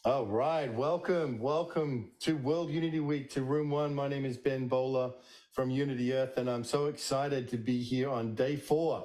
All right, welcome to World Unity Week, to Room 1. My name is Ben Bowler from Unity Earth, and I'm so excited to be here on day 4.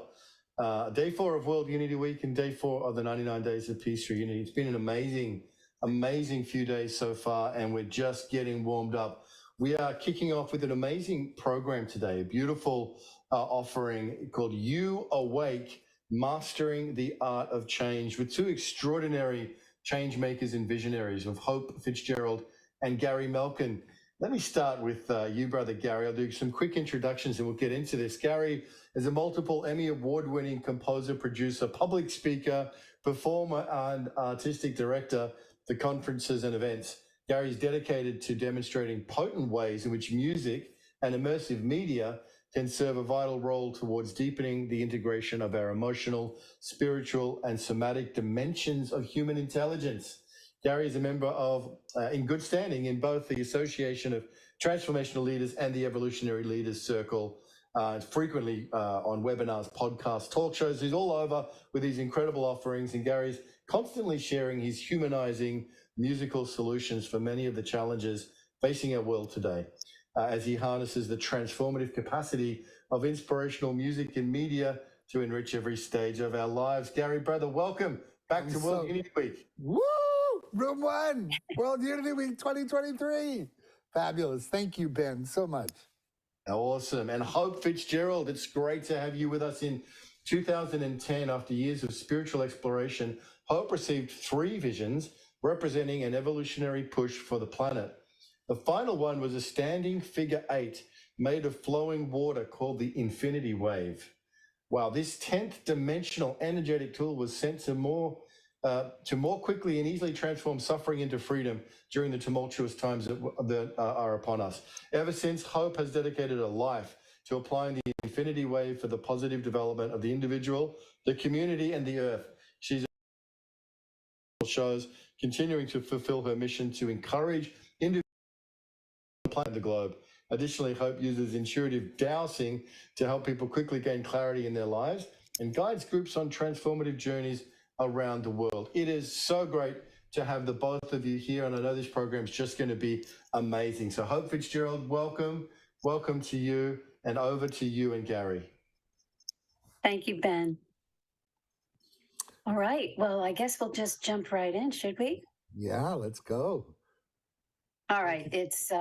Day 4 of World Unity Week and day 4 of the 99 Days of Peace through Unity. It's been an amazing few days so far, and we're just getting warmed up. We are kicking off with an amazing program today, a beautiful offering called You Awake, Mastering the Art of Change, with two extraordinary change makers and visionaries of Hope Fitzgerald and Gary Malkin. Let me start with you, brother Gary. I'll do some quick introductions and we'll get into this. Gary is a multiple Emmy award-winning composer, producer, public speaker, performer, and artistic director for conferences and events. Gary is dedicated to demonstrating potent ways in which music and immersive media can serve a vital role towards deepening the integration of our emotional, spiritual, and somatic dimensions of human intelligence. Gary is a member of, in good standing, in both the Association of Transformational Leaders and the Evolutionary Leaders Circle, frequently on webinars, podcasts, talk shows. He's all over with these incredible offerings, and Gary's constantly sharing his humanizing musical solutions for many of the challenges facing our world today. As he harnesses the transformative capacity of inspirational music and media to enrich every stage of our lives. Gary, brother, welcome back to World Unity Week. Woo! Room 1, World Unity Week 2023. Fabulous. Thank you, Ben, so much. Awesome. And Hope Fitzgerald, it's great to have you with us. In 2010, after years of spiritual exploration, Hope received 3 visions representing an evolutionary push for the planet. The final one was a standing figure 8 made of flowing water called the infinity wave. Wow, this 10th dimensional energetic tool was sent to more quickly and easily transform suffering into freedom during the tumultuous times that are upon us. Ever since, Hope has dedicated a life to applying the infinity wave for the positive development of the individual, the community, and the earth. She's shows continuing to fulfill her mission to encourage individuals the globe. Additionally, Hope uses intuitive dowsing to help people quickly gain clarity in their lives and guides groups on transformative journeys around the world. It is so great to have the both of you here, and I know this program is just going to be amazing. So Hope Fitzgerald, welcome to you, and over to you and Gary. Thank you, Ben. All right, well, I guess we'll just jump right in, should we? Yeah, let's go. All right, it's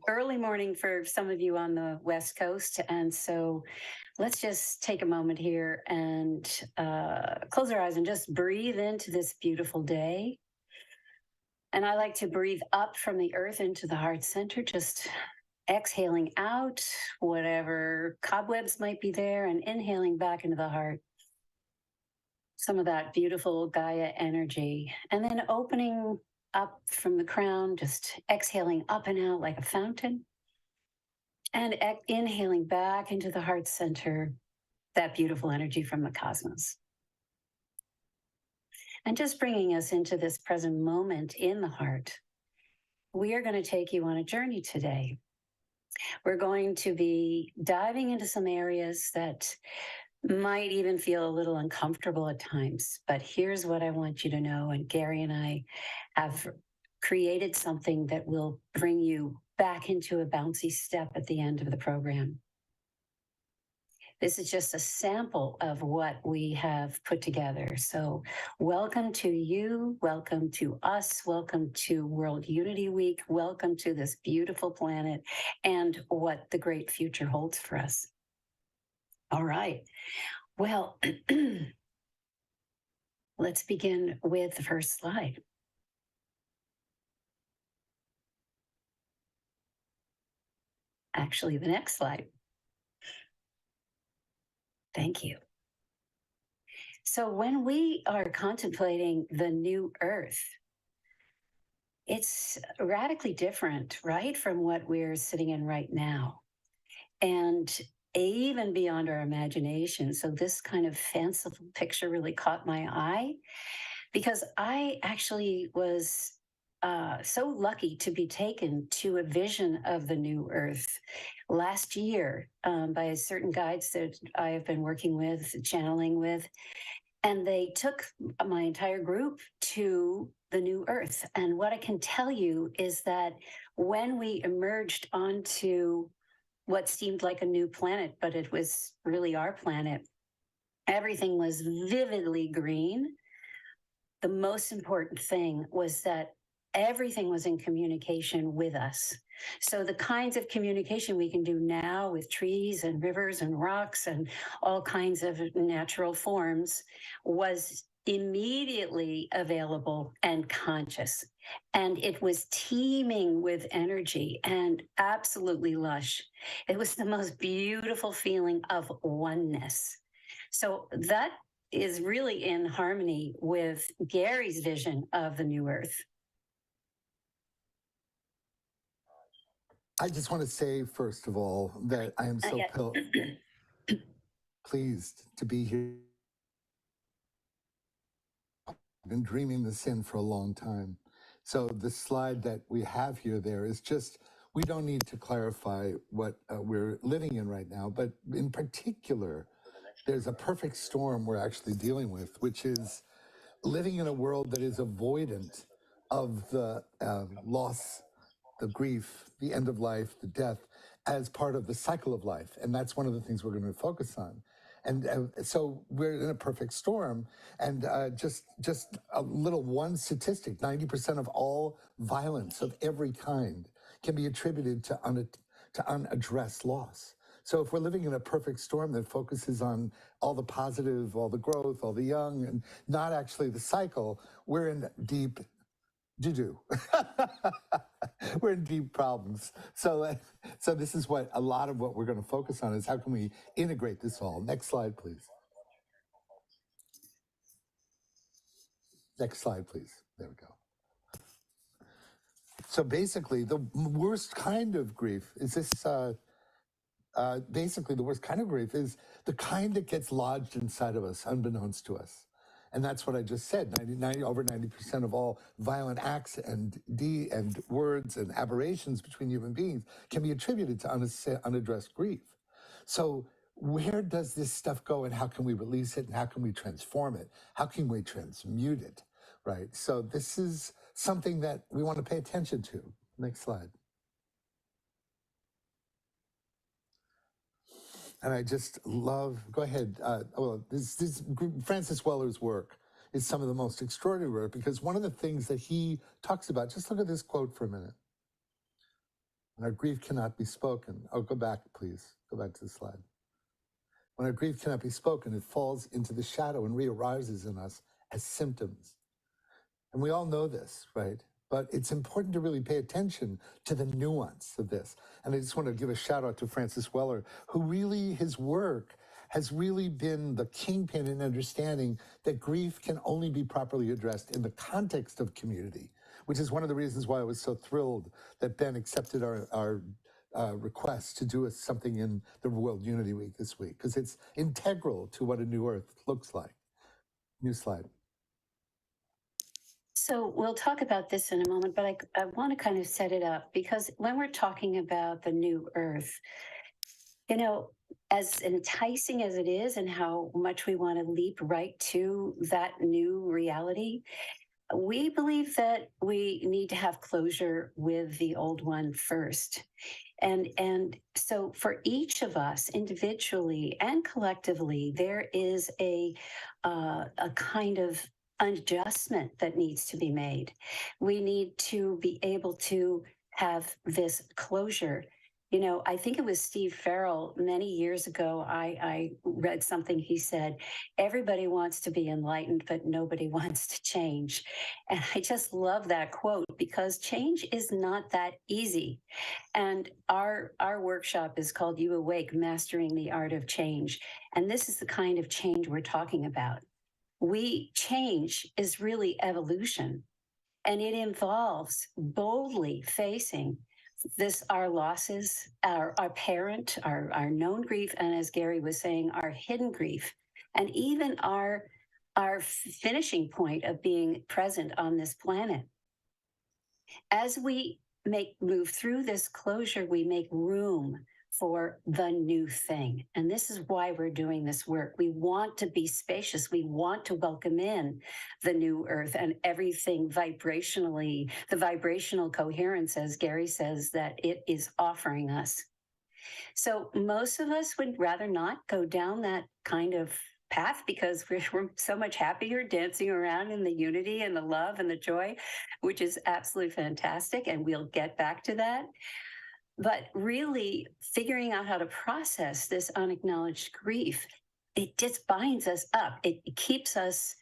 early morning for some of you on the West Coast, and so let's just take a moment here and close our eyes and just breathe into this beautiful day. And I like to breathe up from the earth into the heart center, just exhaling out whatever cobwebs might be there and inhaling back into the heart. Some of that beautiful Gaia energy, and then opening up from the crown, just exhaling up and out like a fountain, and inhaling back into the heart center, that beautiful energy from the cosmos. And just bringing us into this present moment in the heart. We are going to take you on a journey today. We're going to be diving into some areas that might even feel a little uncomfortable at times, but here's what I want you to know, and Gary and I have created something that will bring you back into a bouncy step at the end of the program. This is just a sample of what we have put together. So welcome to you, welcome to us, welcome to World Unity Week, welcome to this beautiful planet and what the great future holds for us. All right, well, let's begin with the first slide. Actually, the next slide. Thank you. So when we are contemplating the new Earth, it's radically different, right, from what we're sitting in right now. And even beyond our imagination. So this kind of fanciful picture really caught my eye because I actually was so lucky to be taken to a vision of the new Earth last year by certain guides that I have been working with, channeling with. And they took my entire group to the new earth. And what I can tell you is that when we emerged onto what seemed like a new planet, but it was really our planet, everything was vividly green. The most important thing was that everything was in communication with us. So the kinds of communication we can do now with trees and rivers and rocks and all kinds of natural forms was immediately available and conscious. And it was teeming with energy and absolutely lush. It was the most beautiful feeling of oneness. So that is really in harmony with Gary's vision of the new earth. I just want to say, first of all, that I am so pleased to be here. I've been dreaming this in for a long time. So the slide that we have here there is just, we don't need to clarify what we're living in right now, but in particular, there's a perfect storm we're actually dealing with, which is living in a world that is avoidant of the loss, the grief, the end of life, the death, as part of the cycle of life. And that's one of the things we're going to focus on. And so we're in a perfect storm. And just a little one statistic, 90% of all violence of every kind can be attributed to unaddressed loss. So if we're living in a perfect storm that focuses on all the positive, all the growth, all the young, and not actually the cycle, we're in deep doo-doo. We're in deep problems. So this is what a lot of what we're going to focus on is how can we integrate this all. Next slide, please. Next slide, please. There we go. So basically, the worst kind of grief is this. Basically, the worst kind of grief is the kind that gets lodged inside of us, unbeknownst to us. And that's what I just said. Over 90% of all violent acts and words and aberrations between human beings can be attributed to unaddressed grief. So where does this stuff go, and how can we release it, and how can we transform it? How can we transmute it, right? So this is something that we want to pay attention to. Next slide. And I just love, go ahead. This Francis Weller's work is some of the most extraordinary work, because one of the things that he talks about, just look at this quote for a minute. When our grief cannot be spoken. Oh, go back, please. Go back to the slide. When our grief cannot be spoken, it falls into the shadow and re-arises in us as symptoms. And we all know this, right? But it's important to really pay attention to the nuance of this. And I just want to give a shout out to Francis Weller, who really, his work has really been the kingpin in understanding that grief can only be properly addressed in the context of community, which is one of the reasons why I was so thrilled that Ben accepted our request to do something in the World Unity Week this week, because it's integral to what a new earth looks like. New slide. So we'll talk about this in a moment, but I want to kind of set it up, because when we're talking about the new earth, you know, as enticing as it is and how much we want to leap right to that new reality, we believe that we need to have closure with the old one first. And so for each of us individually and collectively, there is a kind of adjustment that needs to be made. We need to be able to have this closure. You know, I think it was Steve Farrell many years ago. I read something he said, everybody wants to be enlightened, but nobody wants to change. And I just love that quote, because change is not that easy. And our workshop is called You Awake, Mastering the Art of Change. And this is the kind of change we're talking about. Change is really evolution, and it involves boldly facing our losses, our parent, our known grief, and as Gary was saying, our hidden grief, and even our finishing point of being present on this planet. As we move through this closure, we make room for the new thing. And this is why we're doing this work. We want to be spacious. We want to welcome in the new earth and everything vibrationally, the vibrational coherence, as Gary says, that it is offering us. So most of us would rather not go down that kind of path because we're so much happier dancing around in the unity and the love and the joy, which is absolutely fantastic. And we'll get back to that. But really figuring out how to process this unacknowledged grief, it just binds us up. It keeps us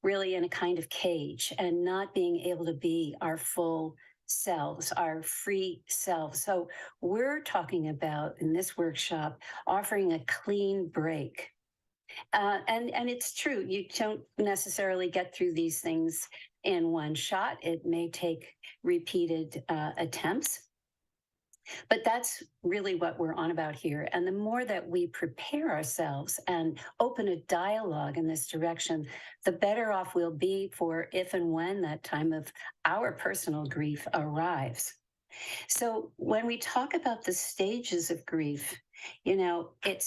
really in a kind of cage and not being able to be our full selves, our free selves. So we're talking about in this workshop offering a clean break. And it's true, you don't necessarily get through these things in one shot. It may take repeated attempts. But that's really what we're on about here. And the more that we prepare ourselves and open a dialogue in this direction, the better off we'll be for if and when that time of our personal grief arrives. So when we talk about the stages of grief, you know, it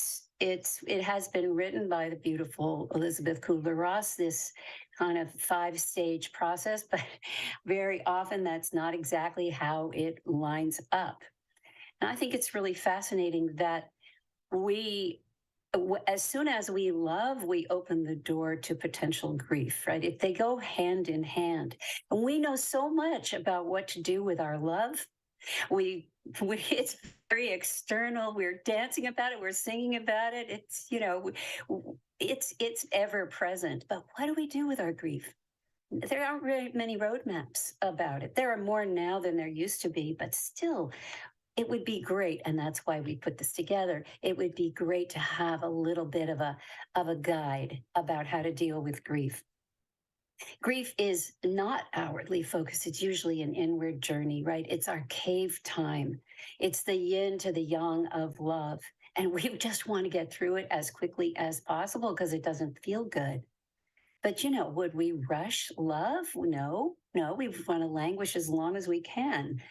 has been written by the beautiful Elizabeth Kubler-Ross, this kind of 5-stage process, but very often that's not exactly how it lines up. And I think it's really fascinating that as soon as we love, we open the door to potential grief, right? If they go hand in hand, and we know so much about what to do with our love, it's very external. We're dancing about it. We're singing about it. It's, you know, it's ever present. But what do we do with our grief? There aren't really many roadmaps about it. There are more now than there used to be, but still, it would be great, and that's why we put this together. It would be great to have a little bit of a guide about how to deal with grief. Grief is not outwardly focused. It's usually an inward journey, right? It's our cave time. It's the yin to the yang of love. And we just want to get through it as quickly as possible because it doesn't feel good. But, you know, would we rush love? No, we want to languish as long as we can.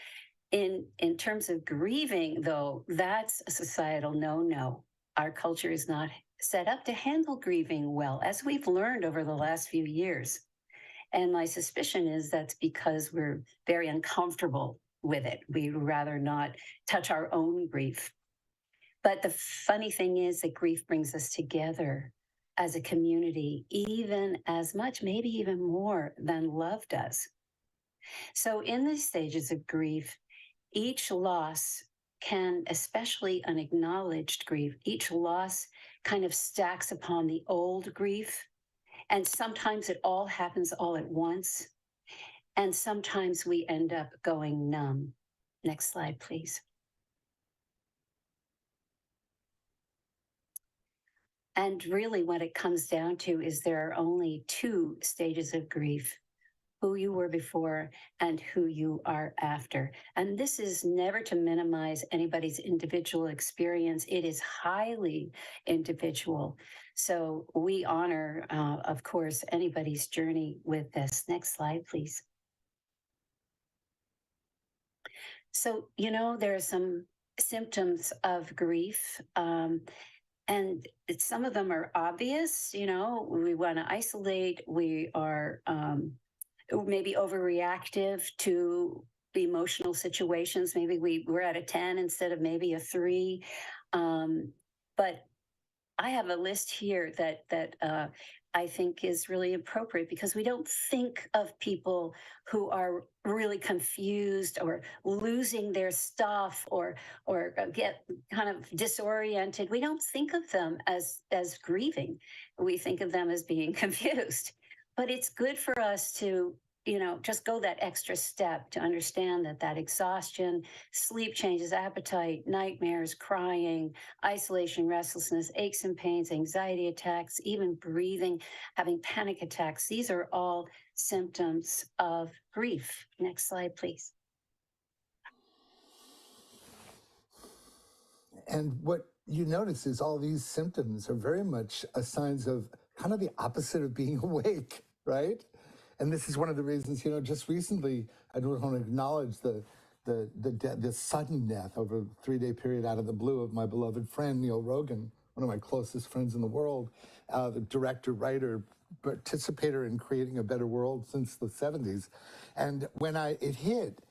In terms of grieving, though, that's a societal no. Our culture is not set up to handle grieving well, as we've learned over the last few years. And my suspicion is that's because we're very uncomfortable with it. We'd rather not touch our own grief. But the funny thing is that grief brings us together as a community, even as much, maybe even more than love does. So in these stages of grief, each loss can, especially unacknowledged grief, each loss kind of stacks upon the old grief. And sometimes it all happens all at once. And sometimes we end up going numb. Next slide, please. And really what it comes down to is there are only 2 stages of grief: who you were before and who you are after. And this is never to minimize anybody's individual experience. It is highly individual. So we honor, of course, anybody's journey with this. Next slide, please. So, you know, there are some symptoms of grief. And some of them are obvious. You know, we want to isolate. We are maybe overreactive to the emotional situations. Maybe we're at a 10 instead of maybe a 3. But I have a list here that I think is really appropriate because we don't think of people who are really confused or losing their stuff or get kind of disoriented. We don't think of them as grieving. We think of them as being confused. But it's good for us to, you know, just go that extra step to understand that exhaustion, sleep changes, appetite, nightmares, crying, isolation, restlessness, aches and pains, anxiety attacks, even breathing, having panic attacks. These are all symptoms of grief. Next slide, please. And what you notice is all these symptoms are very much signs of kind of the opposite of being awake, right? And this is one of the reasons, you know, just recently, I don't want to acknowledge the the sudden death over a 3-day period out of the blue of my beloved friend Neil Rogan, one of my closest friends in the world, the director, writer, participator in creating a better world since the 70s. And when it hit,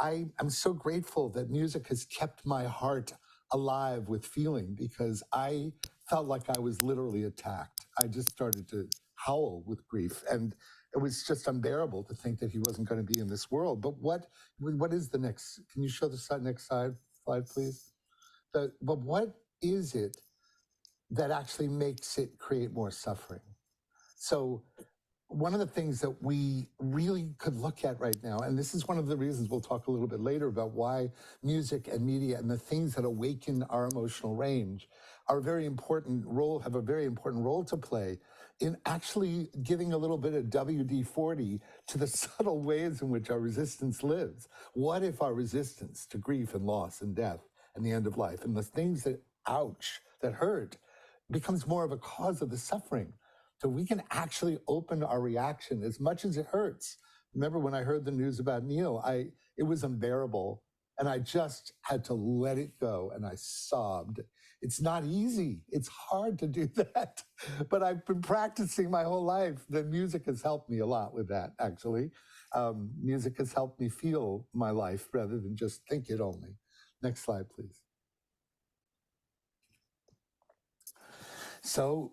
I'm so grateful that music has kept my heart alive with feeling, because I felt like I was literally attacked. I just started to howl with grief, and it was just unbearable to think that he wasn't going to be in this world. But what is the next? Can you show the next slide, please? But what is it that actually makes it create more suffering? So one of the things that we really could look at right now, and this is one of the reasons we'll talk a little bit later about why music and media and the things that awaken our emotional range have a very important role to play in actually giving a little bit of WD-40 to the subtle ways in which our resistance lives. What if our resistance to grief and loss and death and the end of life and the things that that hurt becomes more of a cause of the suffering? So we can actually open our reaction as much as it hurts. Remember when I heard the news about Neil, it was unbearable, and I just had to let it go, and I sobbed. It's not easy. It's hard to do that, but I've been practicing my whole life. The music has helped me a lot with that, actually. Music has helped me feel my life rather than just think it only. Next slide, please. So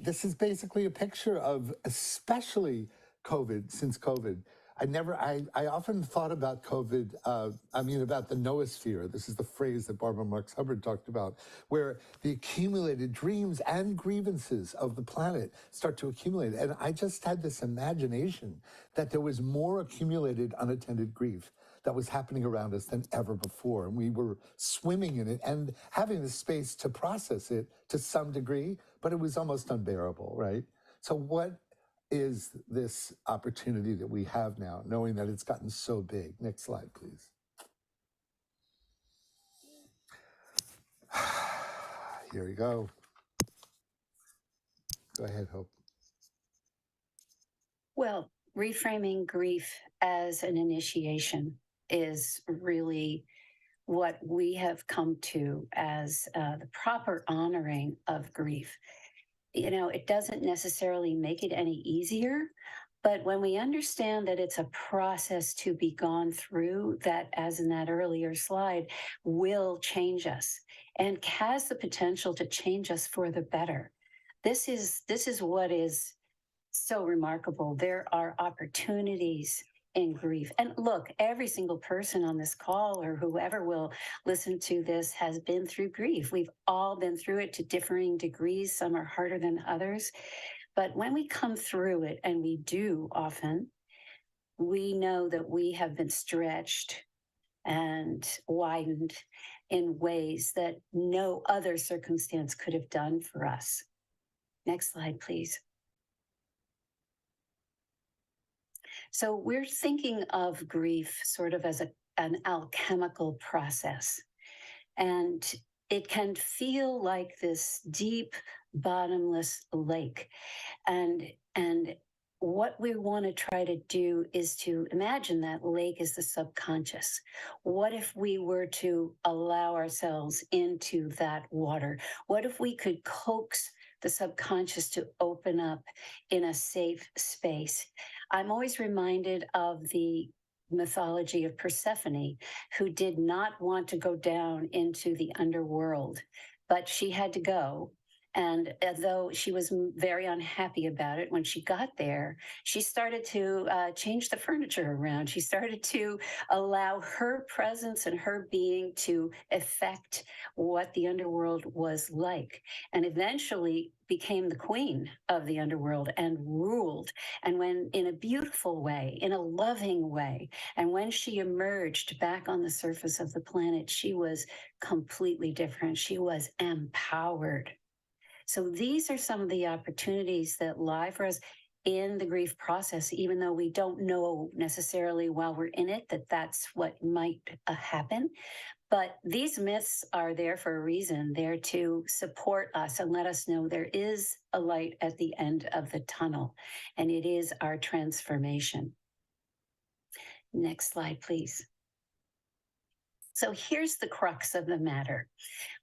this is basically a picture of especially COVID, since COVID. I often thought about COVID, about the noosphere. This is the phrase that Barbara Marx Hubbard talked about, where the accumulated dreams and grievances of the planet start to accumulate. And I just had this imagination that there was more accumulated unattended grief that was happening around us than ever before. And we were swimming in it and having the space to process it to some degree, but it was almost unbearable, right? So what is this opportunity that we have now, knowing that it's gotten so big? Next slide, please. Here we go. Go ahead, Hope. Well, reframing grief as an initiation is really what we have come to as the proper honoring of grief. You know, it doesn't necessarily make it any easier, but when we understand that it's a process to be gone through, that, as in that earlier slide, will change us and has the potential to change us for the better. This is what is so remarkable. There are opportunities in grief. And look, every single person on this call or whoever will listen to this has been through grief. We've all been through it to differing degrees. Some are harder than others. But when we come through it, and we do often, we know that we have been stretched and widened in ways that no other circumstance could have done for us. Next slide, please. So we're thinking of grief sort of as an alchemical process. And it can feel like this deep, bottomless lake. And what we want to try to do is to imagine that lake is the subconscious. What if we were to allow ourselves into that water? What if we could coax the subconscious to open up in a safe space? I'm always reminded of the mythology of Persephone, who did not want to go down into the underworld, but she had to go. And though she was very unhappy about it, when she got there, she started to change the furniture around. She started to allow her presence and her being to affect what the underworld was like, and eventually became the queen of the underworld and ruled. And when, in a beautiful way, in a loving way, and when she emerged back on the surface of the planet, she was completely different. She was empowered. So these are some of the opportunities that lie for us in the grief process, even though we don't know necessarily while we're in it that that's what might happen. But these myths are there for a reason. They're to support us and let us know there is a light at the end of the tunnel, and it is our transformation. Next slide, please. So here's the crux of the matter.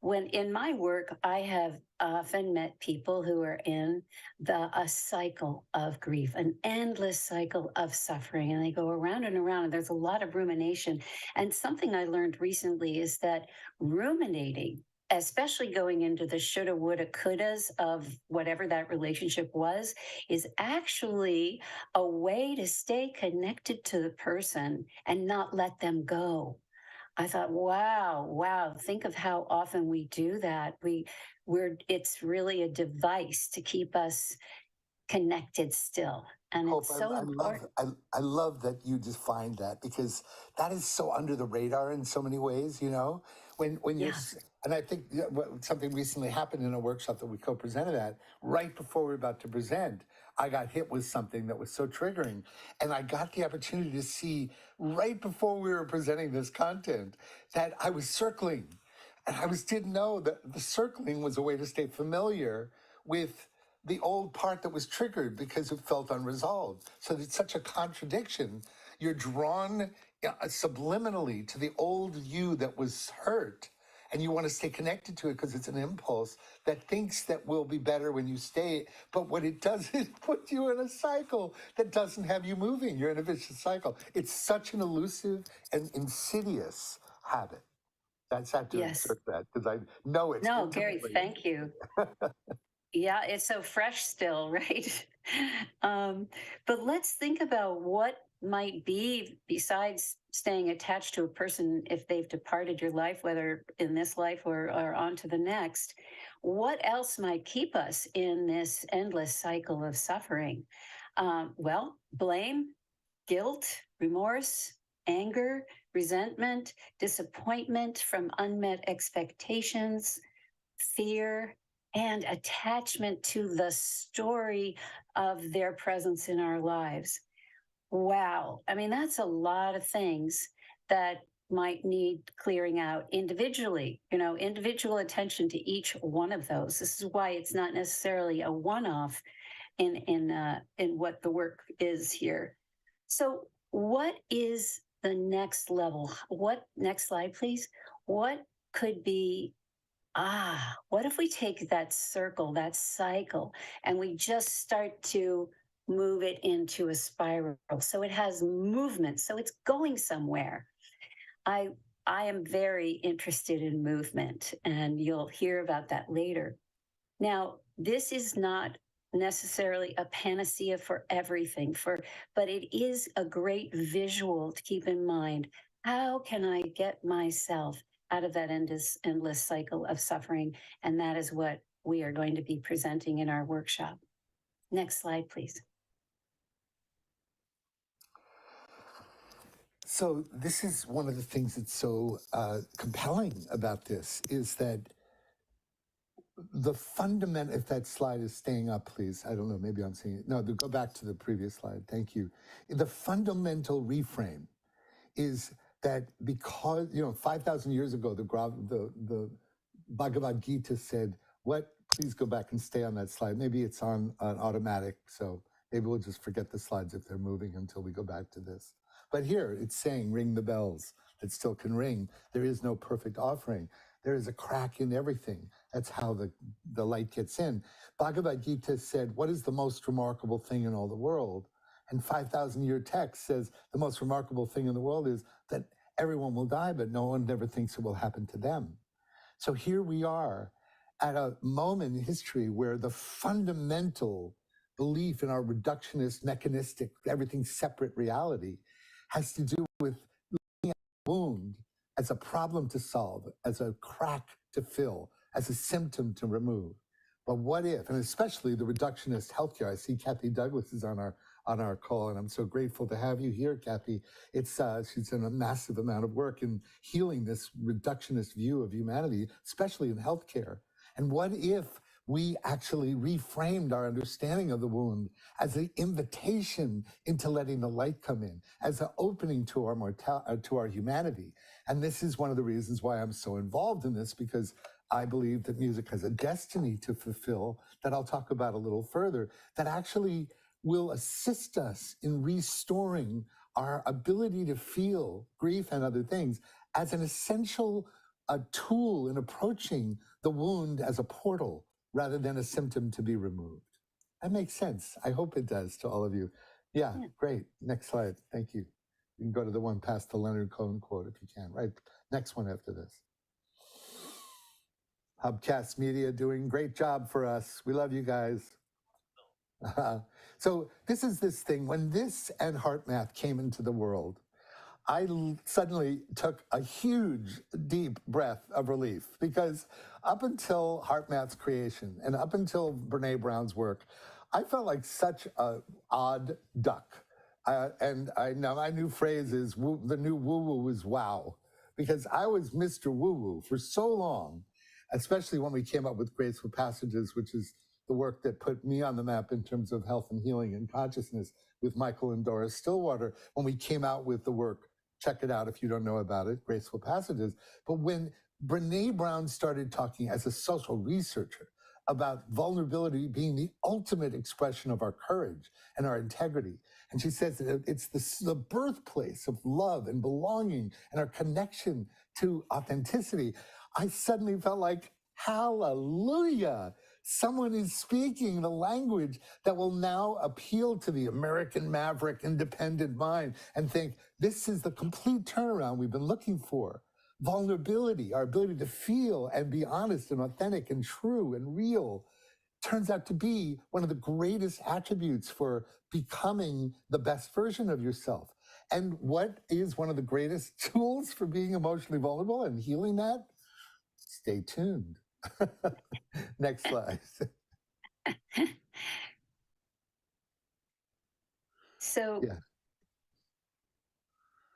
When in my work, I have often met people who are in a cycle of grief, an endless cycle of suffering, and they go around and around, and there's a lot of rumination. And something I learned recently is that ruminating, especially going into the shoulda, woulda, couldas of whatever that relationship was, is actually a way to stay connected to the person and not let them go. I thought, wow, think of how often we do that. It's really a device to keep us connected still. And Hope, it's so important. I love that you defined that, because that is so under the radar in so many ways, you know? When you're, Yes. and I think something recently happened in a workshop that we co-presented at, right before we were about to present, I got hit with something that was so triggering. And I got the opportunity to see right before we were presenting this content that I was circling. And didn't know that the circling was a way to stay familiar with the old part that was triggered because it felt unresolved. So it's such a contradiction. You're drawn subliminally to the old you that was hurt, and you want to stay connected to it because it's an impulse that thinks that will be better when you stay. But what it does is put you in a cycle that doesn't have you moving. You're in a vicious cycle. It's such an elusive and insidious habit. That's had to Yes. insert that because I know it's No, Gary, intimately. thank you. Yeah, it's so fresh still, right? But let's think about what might be, besides staying attached to a person if they've departed your life, whether in this life or on to the next. What else might keep us in this endless cycle of suffering? Well, blame, guilt, remorse, anger, resentment, disappointment from unmet expectations, fear, and attachment to the story of their presence in our lives. Wow. I mean, that's a lot of things that might need clearing out individually, individual attention to each one of those. This is why it's not necessarily a one-off in what the work is here. So what is the next level? Next slide, please. What could be what if we take that circle, that cycle, and we just start to move it into a spiral so it has movement, so it's going somewhere? I I am very interested in movement, and you'll hear about that later. Now, this is not necessarily a panacea for everything, but it is a great visual to keep in mind. How can I get myself out of that endless cycle of suffering? And that is what we are going to be presenting in our workshop. Next slide, please. So this is one of the things that's so compelling about this, is that the fundamental, if that slide is staying up, please. I don't know, maybe I'm seeing it. No, go back to the previous slide. Thank you. The fundamental reframe is that because, 5,000 years ago, the Bhagavad Gita said, what, please go back and stay on that slide. Maybe it's on automatic, so maybe we'll just forget the slides if they're moving until we go back to this. But here it's saying, ring the bells that still can ring. There is no perfect offering. There is a crack in everything. That's how the light gets in. Bhagavad Gita said, what is the most remarkable thing in all the world? And 5,000-year text says the most remarkable thing in the world is that everyone will die, but no one ever thinks it will happen to them. So here we are at a moment in history where the fundamental belief in our reductionist, mechanistic, everything separate reality has to do with looking at the wound as a problem to solve, as a crack to fill, as a symptom to remove. But what if, and especially the reductionist healthcare, I see Kathy Douglas is on our call, and I'm so grateful to have you here, Kathy. She's done a massive amount of work in healing this reductionist view of humanity, especially in healthcare. And what if we actually reframed our understanding of the wound as an invitation into letting the light come in, as an opening to our humanity? And this is one of the reasons why I'm so involved in this, because I believe that music has a destiny to fulfill that I'll talk about a little further, that actually will assist us in restoring our ability to feel grief and other things as an essential tool in approaching the wound as a portal rather than a symptom to be removed. That makes sense. I hope it does to all of you. Yeah, great. Next slide. Thank you. You can go to the one past the Leonard Cohen quote if you can. Right. Next one after this. Hubcast Media doing great job for us. We love you guys. So this is this thing. When this and HeartMath came into the world, I suddenly took a huge, deep breath of relief because up until HeartMath's creation and up until Brene Brown's work, I felt like such an odd duck. And my new phrase is the new woo-woo is wow, because I was Mr. Woo-woo for so long, especially when we came up with Graceful Passages, which is the work that put me on the map in terms of health and healing and consciousness with Michael and Doris Stillwater, when we came out with the work. Check it out if you don't know about it, Graceful Passages. But when Brene Brown started talking as a social researcher about vulnerability being the ultimate expression of our courage and our integrity, and she says that it's the birthplace of love and belonging and our connection to authenticity, I suddenly felt like, hallelujah. Someone is speaking the language that will now appeal to the American maverick independent mind and think, this is the complete turnaround we've been looking for. Vulnerability, our ability to feel and be honest and authentic and true and real, turns out to be one of the greatest attributes for becoming the best version of yourself. And what is one of the greatest tools for being emotionally vulnerable and healing that? Stay tuned. Next slide. So, yeah.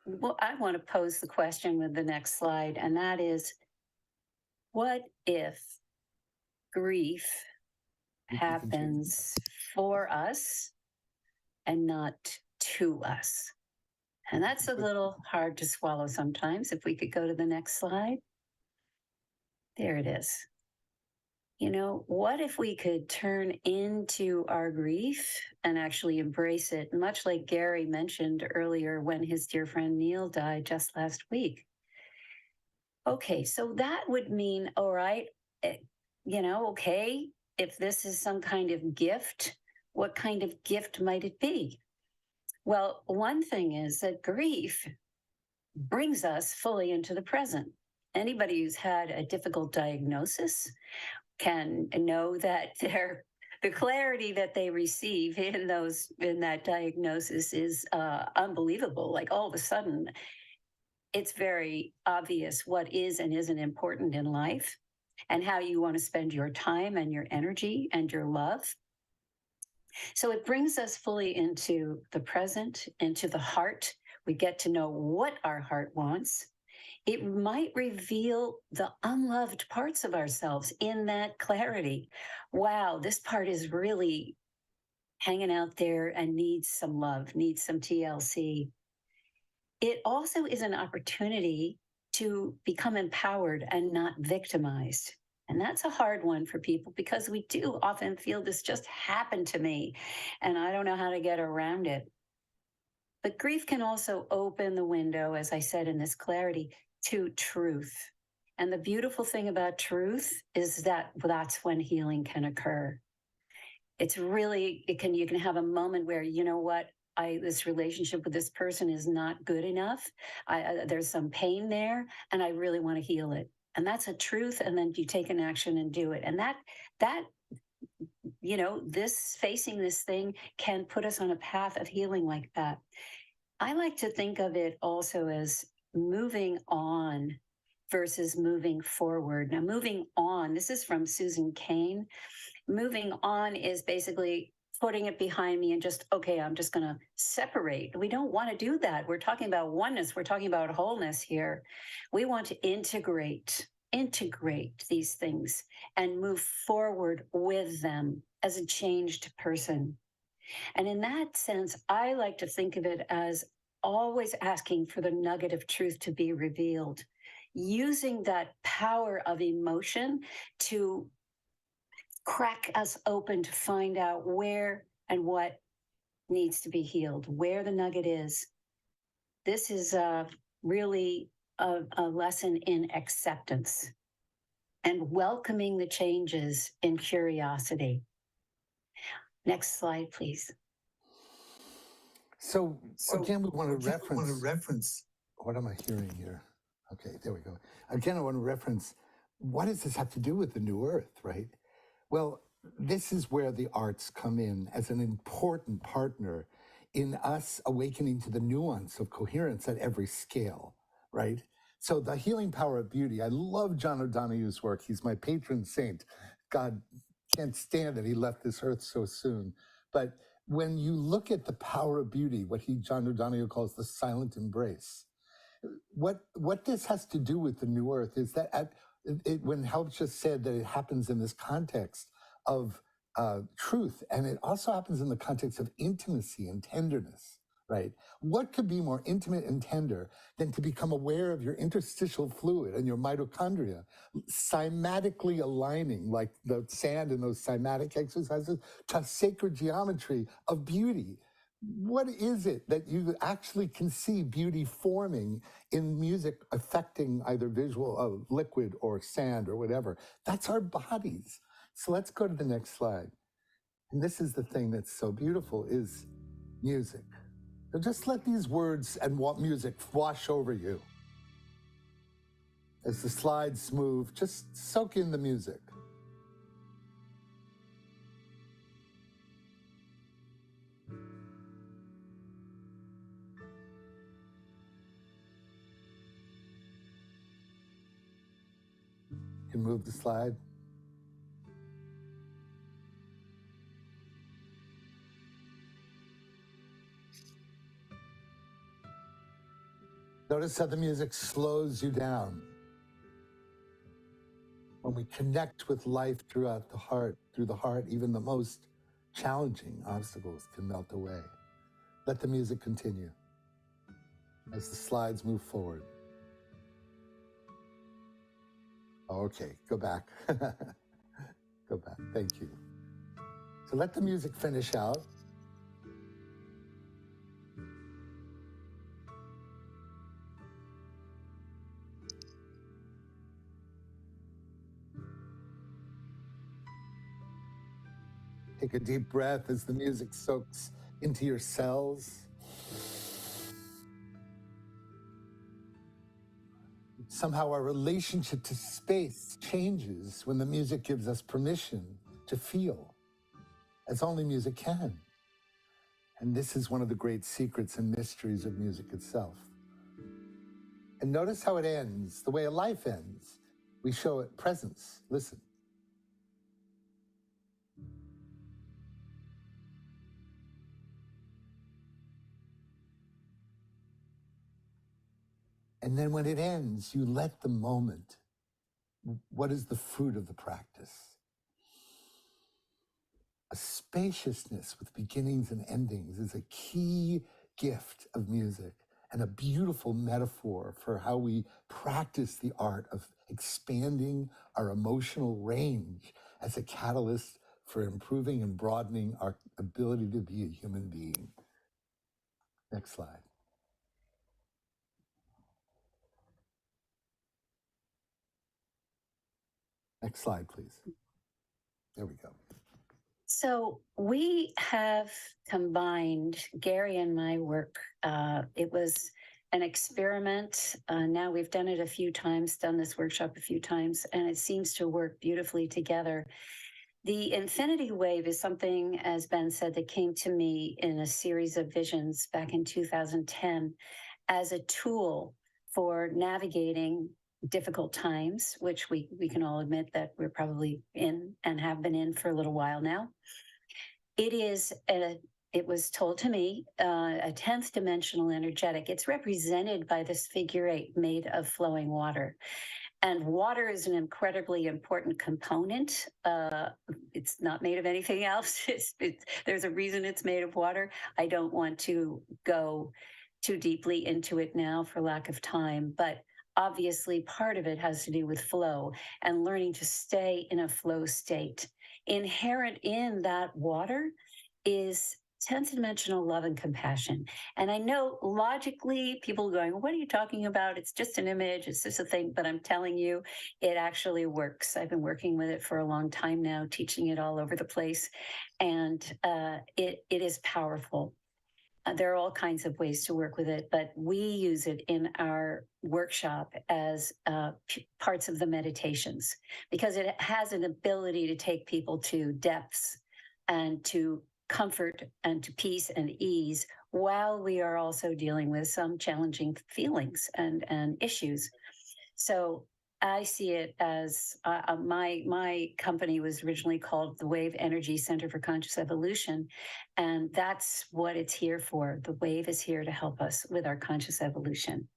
well, I want to pose the question with the next slide, and that is, what if grief happens for us and not to us? And that's a little hard to swallow sometimes. If we could go to the next slide. There it is. You know, what if we could turn into our grief and actually embrace it, much like Gary mentioned earlier when his dear friend Neil died just last week? Okay, so that would mean, all right, okay, if this is some kind of gift, what kind of gift might it be? Well, one thing is that grief brings us fully into the present. Anybody who's had a difficult diagnosis can know that the clarity that they receive in that diagnosis is unbelievable. Like all of a sudden, it's very obvious what is and isn't important in life and how you want to spend your time and your energy and your love. So it brings us fully into the present, into the heart. We get to know what our heart wants. It might reveal the unloved parts of ourselves in that clarity. Wow, this part is really hanging out there and needs some love, needs some TLC. It also is an opportunity to become empowered and not victimized. And that's a hard one for people because we do often feel this just happened to me and I don't know how to get around it. But grief can also open the window, as I said in this clarity, to truth. And the beautiful thing about truth is that that's when healing can occur. It's really, you can have a moment where, you know what, this relationship with this person is not good enough. There's some pain there and I really want to heal it. And that's a truth. And then you take an action and do it. And that, this facing this thing can put us on a path of healing like that. I like to think of it also as moving on versus moving forward. Now, moving on, this is from Susan Cain. Moving on is basically putting it behind me and just, okay, I'm just going to separate. We don't want to do that. We're talking about oneness. We're talking about wholeness here. We want to integrate these things and move forward with them as a changed person. And in that sense, I like to think of it as always asking for the nugget of truth to be revealed, using that power of emotion to crack us open to find out where and what needs to be healed, where the nugget is. this is really a lesson in acceptance and welcoming the changes in curiosity. Next slide, please. So again, we want to reference. What am I hearing here? Okay, there we go. Again, I want to reference, what does this have to do with the new earth, right? Well, this is where the arts come in as an important partner in us awakening to the nuance of coherence at every scale, right? So the healing power of beauty. I love John O'Donoghue's work. He's my patron saint. God, can't stand it. He left this earth so soon. But when you look at the power of beauty, what John O'Donoghue calls the silent embrace, what this has to do with the new earth is that when Help just said that it happens in this context of truth, and it also happens in the context of intimacy and tenderness, right? What could be more intimate and tender than to become aware of your interstitial fluid and your mitochondria cymatically aligning, like the sand in those cymatic exercises, to sacred geometry of beauty? What is it that you actually can see beauty forming in music affecting either visual of liquid or sand or whatever? That's our bodies. So let's go to the next slide. And this is the thing that's so beautiful, is music. So just let these words and music wash over you. As the slides move, just soak in the music. You can move the slide. Notice how the music slows you down. When we connect with life through the heart, even the most challenging obstacles can melt away. Let the music continue as the slides move forward. Okay, go back. Go back, thank you. So let the music finish out. Take a deep breath as the music soaks into your cells. Somehow our relationship to space changes when the music gives us permission to feel, as only music can. And this is one of the great secrets and mysteries of music itself. And notice how it ends, the way a life ends. We show it presence. Listen. And then when it ends, you let the moment. What is the fruit of the practice? A spaciousness with beginnings and endings is a key gift of music and a beautiful metaphor for how we practice the art of expanding our emotional range as a catalyst for improving and broadening our ability to be a human being. Next slide. Next slide, please. There we go. So we have combined Gary and my work. It was an experiment. Now we've done it a few times, done this workshop a few times, and it seems to work beautifully together. The infinity wave is something, as Ben said, that came to me in a series of visions back in 2010 as a tool for navigating difficult times, which we can all admit that we're probably in and have been in for a little while now. It was told to me, a 10th dimensional energetic. It's represented by this figure 8 made of flowing water. And water is an incredibly important component. It's not made of anything else. There's a reason it's made of water. I don't want to go too deeply into it now for lack of time, but obviously part of it has to do with flow and learning to stay in a flow state. Inherent in that water is 10th dimensional love and compassion. And I know logically people are going, what are you talking about? It's just an image, it's just a thing. But I'm telling you, it actually works. I've been working with it for a long time now, teaching it all over the place. And it is powerful. There are all kinds of ways to work with it, but we use it in our workshop as parts of the meditations because it has an ability to take people to depths and to comfort and to peace and ease while we are also dealing with some challenging feelings and issues. So I see it as my company was originally called the Wave Energy Center for Conscious Evolution, and that's what it's here for. The wave is here to help us with our conscious evolution.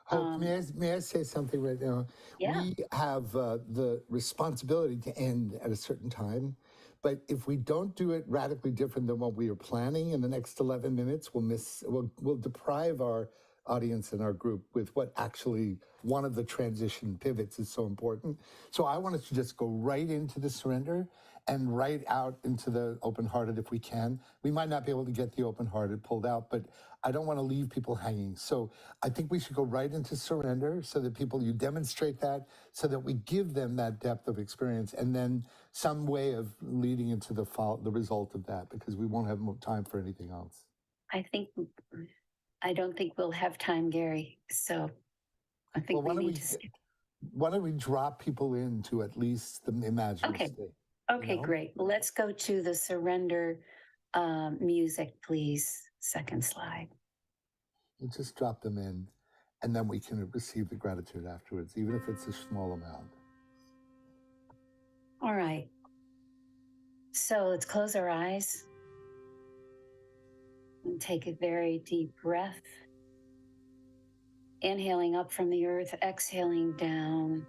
Hope, may I say something right now? Yeah. We have the responsibility to end at a certain time, but if we don't do it radically different than what we are planning in the next 11 minutes, we'll deprive our audience and our group with what actually one of the transition pivots is so important. So I want us to just go right into the surrender and right out into the open-hearted if we can. We might not be able to get the open-hearted pulled out, but I don't want to leave people hanging. So I think we should go right into surrender so that you demonstrate that, so that we give them that depth of experience and then some way of leading into the result of that, because we won't have time for anything else. I don't think we'll have time, Gary. So I think we need to skip. Why don't we drop people into at least the imagined state? Okay, great. Let's go to the surrender music, please. Second slide. We'll just drop them in, and then we can receive the gratitude afterwards, even if it's a small amount. All right. So let's close our eyes and take a very deep breath. Inhaling up from the earth, exhaling down.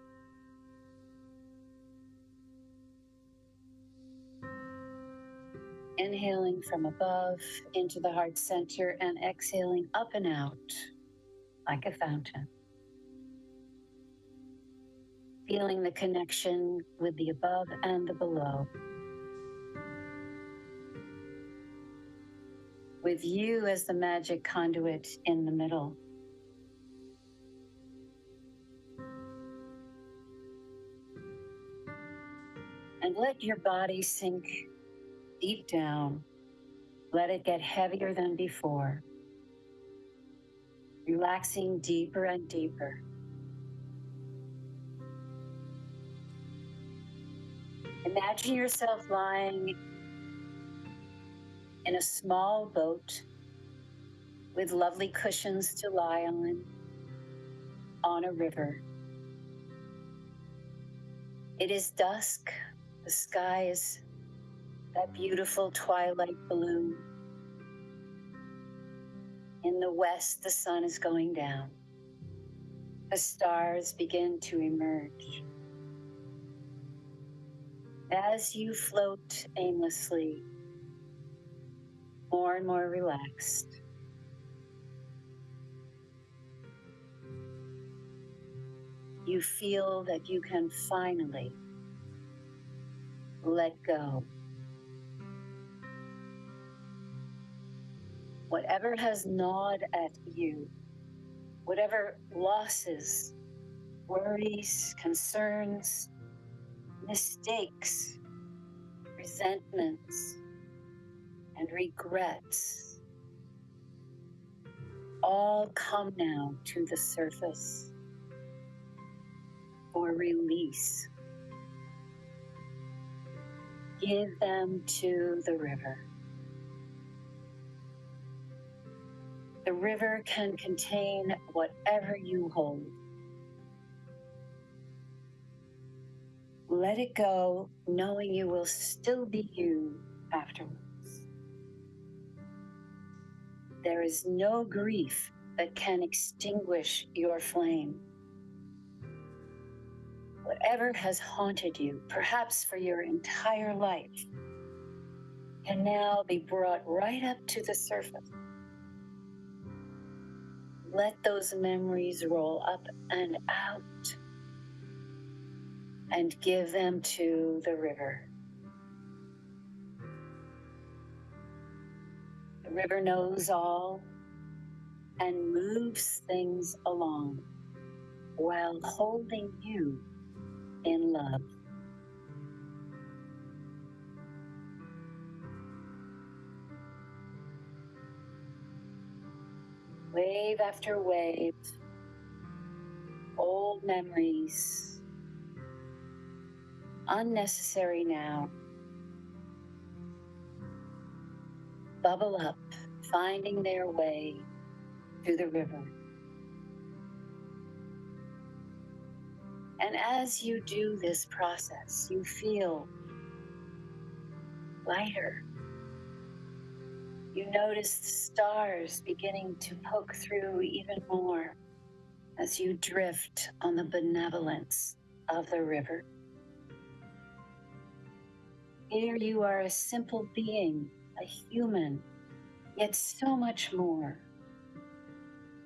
Inhaling from above into the heart center and exhaling up and out like a fountain. Feeling the connection with the above and the below. With you as the magic conduit in the middle. And let your body sink deep down. Let it get heavier than before. Relaxing deeper and deeper. Imagine yourself lying in a small boat with lovely cushions to lie on a river. It is dusk. The sky is that beautiful twilight blue. In the west, the sun is going down. The stars begin to emerge. As you float aimlessly, more and more relaxed, you feel that you can finally let go. Whatever has gnawed at you, whatever losses, worries, concerns, mistakes, resentments, and regrets, all come now to the surface for release. Give them to the river. The river can contain whatever you hold. Let it go, knowing you will still be you afterwards. There is no grief that can extinguish your flame. Whatever has haunted you, perhaps for your entire life, can now be brought right up to the surface. Let those memories roll up and out and give them to the river. The river knows all and moves things along while holding you in love. Wave after wave, old memories, unnecessary now, bubble up, finding their way to the river. And as you do this process, you feel lighter. You notice the stars beginning to poke through even more as you drift on the benevolence of the river. Here you are, a simple being, a human, yet so much more.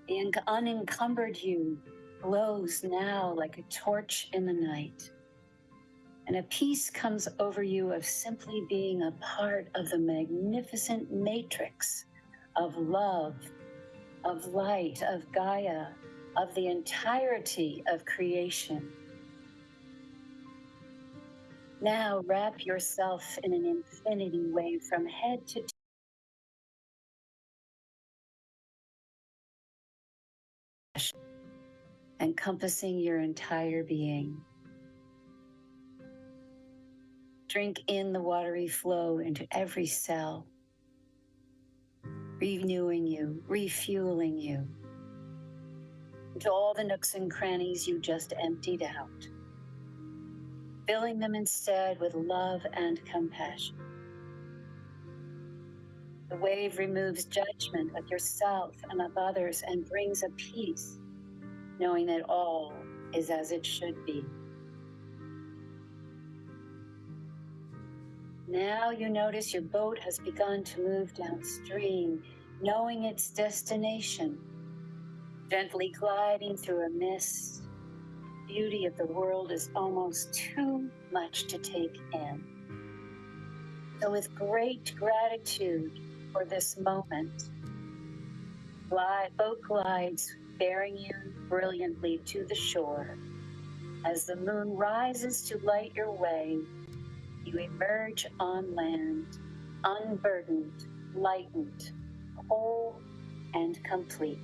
The unencumbered you glows now like a torch in the night. And a peace comes over you of simply being a part of the magnificent matrix of love, of light, of Gaia, of the entirety of creation. Now wrap yourself in an infinity wave from head to toe, encompassing your entire being. Drink in the watery flow into every cell, renewing you, refueling you, into all the nooks and crannies you just emptied out, filling them instead with love and compassion. The wave removes judgment of yourself and of others and brings a peace, knowing that all is as it should be. Now you notice your boat has begun to move downstream, knowing its destination, gently gliding through a mist. The beauty of the world is almost too much to take in. So with great gratitude for this moment, boat glides, bearing you brilliantly to the shore. As the moon rises to light your way, you emerge on land, unburdened, lightened, whole, and complete.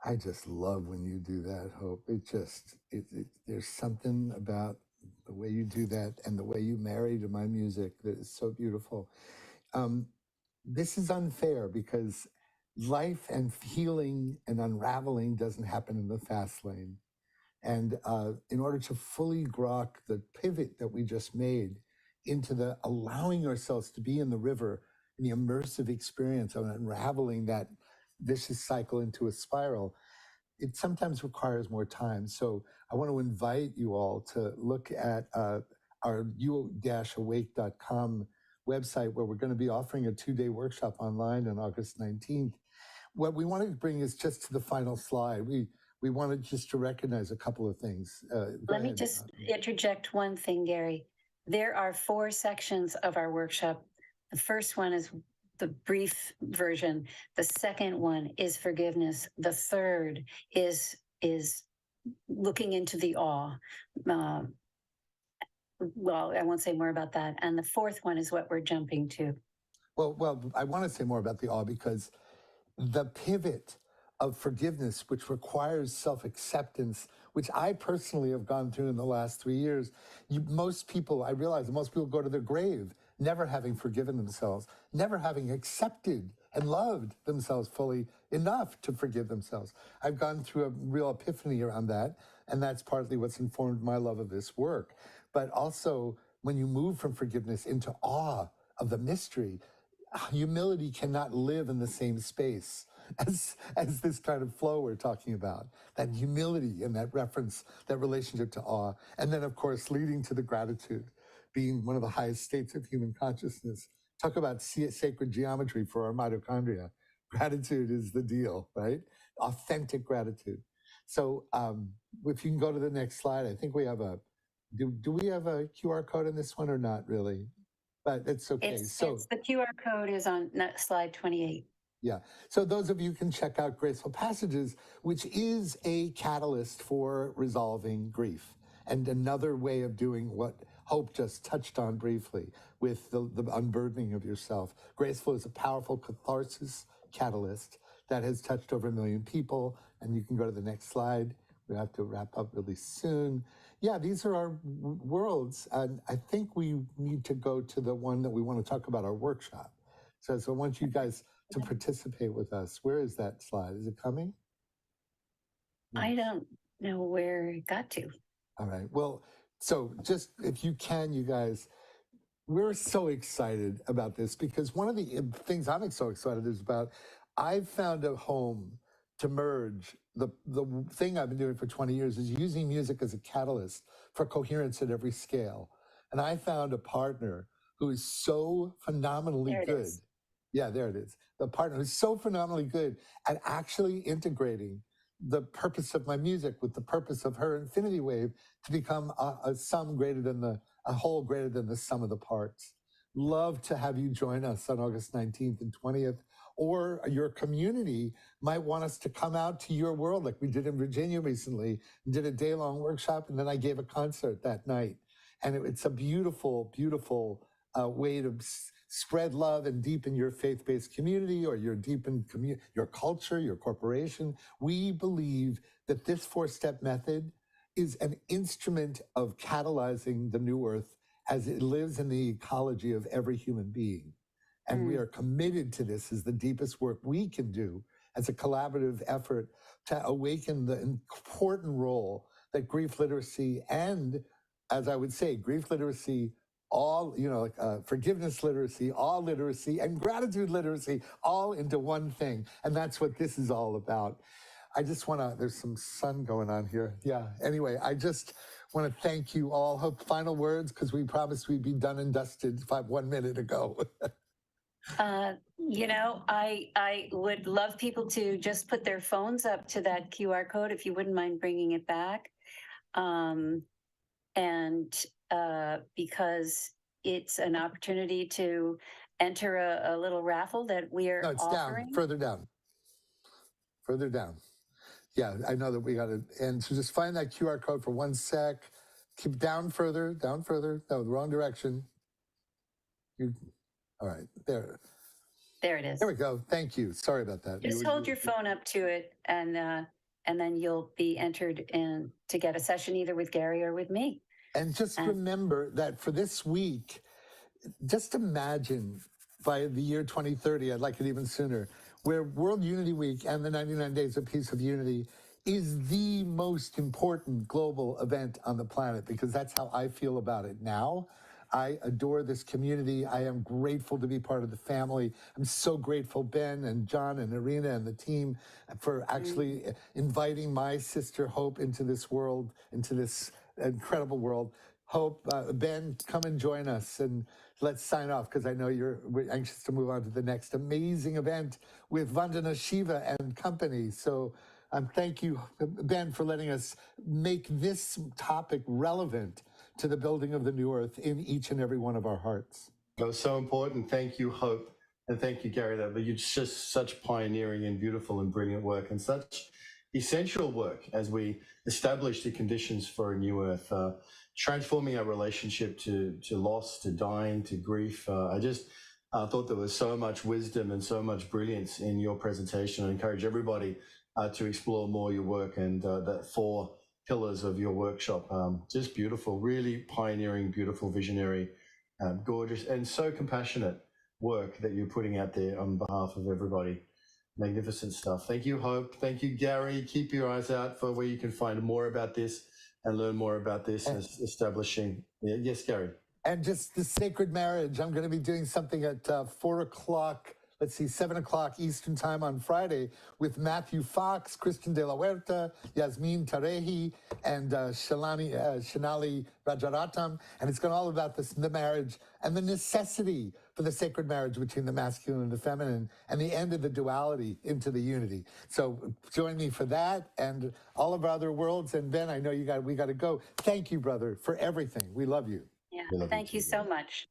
I just love when you do that, Hope. There's something about the way you do that and the way you marry to my music that is so beautiful. This is unfair because life and healing and unraveling doesn't happen in the fast lane. And in order to fully grok the pivot that we just made into the allowing ourselves to be in the river, and the immersive experience of unraveling that vicious cycle into a spiral, it sometimes requires more time. So I want to invite you all to look at our u-awake.com website, where we're going to be offering a 2-day workshop online on August 19th. What we want to bring is just to the final slide. We wanted just to recognize a couple of things. Let me just interject one thing, Gary. There are 4 sections of our workshop. The first one is the brief version. The second one is forgiveness. The third is looking into the awe. Well, I won't say more about that. And the fourth one is what we're jumping to. Well, I want to say more about the awe because the pivot of forgiveness, which requires self-acceptance, which I personally have gone through in the last 3 years. I realize that most people go to their grave never having forgiven themselves, never having accepted and loved themselves fully enough to forgive themselves. I've gone through a real epiphany around that, and that's partly what's informed my love of this work. But also, when you move from forgiveness into awe of the mystery, humility cannot live in the same space as this kind of flow we're talking about. That humility and that reference, that relationship to awe. And then, of course, leading to the gratitude. being one of the highest states of human consciousness. Talk about sacred geometry for our mitochondria. Gratitude is the deal, right? Authentic gratitude. So if you can go to the next slide, I think we have do we have a QR code in this one or not really? But it's okay. It's the QR code is on slide 28. Yeah. So those of you can check out Graceful Passages, which is a catalyst for resolving grief and another way of doing what Hope just touched on briefly with the unburdening of yourself. Graceful is a powerful catharsis catalyst that has touched over 1 million people. And you can go to the next slide. We have to wrap up really soon. Yeah, these are our worlds. And I think we need to go to the one that we want to talk about, our workshop. So I want you guys to participate with us. Where is that slide? Is it coming? I don't know where it got to. All right. Well, so just if you can, you guys, we're so excited about this because one of the things I'm so excited is about, I've found a home to merge the thing I've been doing for 20 years is using music as a catalyst for coherence at every scale. And I found a partner who is so phenomenally good. Yeah, there it is. The partner who's so phenomenally good at actually integrating the purpose of my music with the purpose of her infinity wave to become a sum greater than a whole greater than the sum of the parts. Love to have you join us on August 19th and 20th, or your community might want us to come out to your world like we did in Virginia recently, did a day-long workshop, and then I gave a concert that night. And it's a beautiful, beautiful way to spread love and deepen your faith-based community or your deepen your culture, your corporation. We believe that this 4-step method is an instrument of catalyzing the new earth as it lives in the ecology of every human being. And we are committed to this as the deepest work we can do as a collaborative effort to awaken the important role that grief literacy and, as I would say, grief literacy, all, forgiveness literacy, all literacy, and gratitude literacy, all into one thing. And that's what this is all about. I just want to, there's some sun going on here. Yeah. Anyway, I just want to thank you all. Hope final words, because we promised we'd be done and dusted 1 minute ago. I would love people to just put their phones up to that QR code, if you wouldn't mind bringing it back. Because it's an opportunity to enter a little raffle that we are offering. Down, further down. Yeah, I know that we got to end. So just find that QR code for 1 sec. Keep down further. No, the wrong direction. All right, there. There it is. There we go. Thank you. Sorry about that. Just hold your phone up to it, and then you'll be entered in to get a session either with Gary or with me. And just remember that for this week, just imagine by the year 2030, I'd like it even sooner, where World Unity Week and the 99 Days of Peace of Unity is the most important global event on the planet, because that's how I feel about it now. I adore this community. I am grateful to be part of the family. I'm so grateful, Ben and John and Irina and the team, for actually inviting my sister Hope into this world, into this incredible world. Hope, Ben, come and join us, and let's sign off, because I know we're anxious to move on to the next amazing event with Vandana Shiva and company. So thank you, Ben, for letting us make this topic relevant to the building of the new earth in each and every one of our hearts. That was so important. Thank you, Hope. And thank you, Gary. You're just such pioneering and beautiful and brilliant work, and such essential work as we establish the conditions for a new earth, transforming our relationship to loss, to dying, to grief. I just thought there was so much wisdom and so much brilliance in your presentation. I encourage everybody to explore more your work and that 4 pillars of your workshop. Just beautiful, really pioneering, beautiful, visionary, gorgeous, and so compassionate work that you're putting out there on behalf of everybody. Magnificent stuff. Thank you, Hope. Thank you, Gary. Keep your eyes out for where you can find more about this and learn more about this as establishing. Yes, Gary. And just the sacred marriage. I'm going to be doing something at 4 o'clock let's see, 7 o'clock Eastern time on Friday with Matthew Fox, Christian de la Huerta, Yasmin Tarehi, and Shanali Rajaratam. And it's going all about the marriage and the necessity for the sacred marriage between the masculine and the feminine and the end of the duality into the unity. So join me for that and all of our other worlds. And Ben, I know we got to go. Thank you, brother, for everything. We love you. Yeah, We love you thank you too, so brother. much.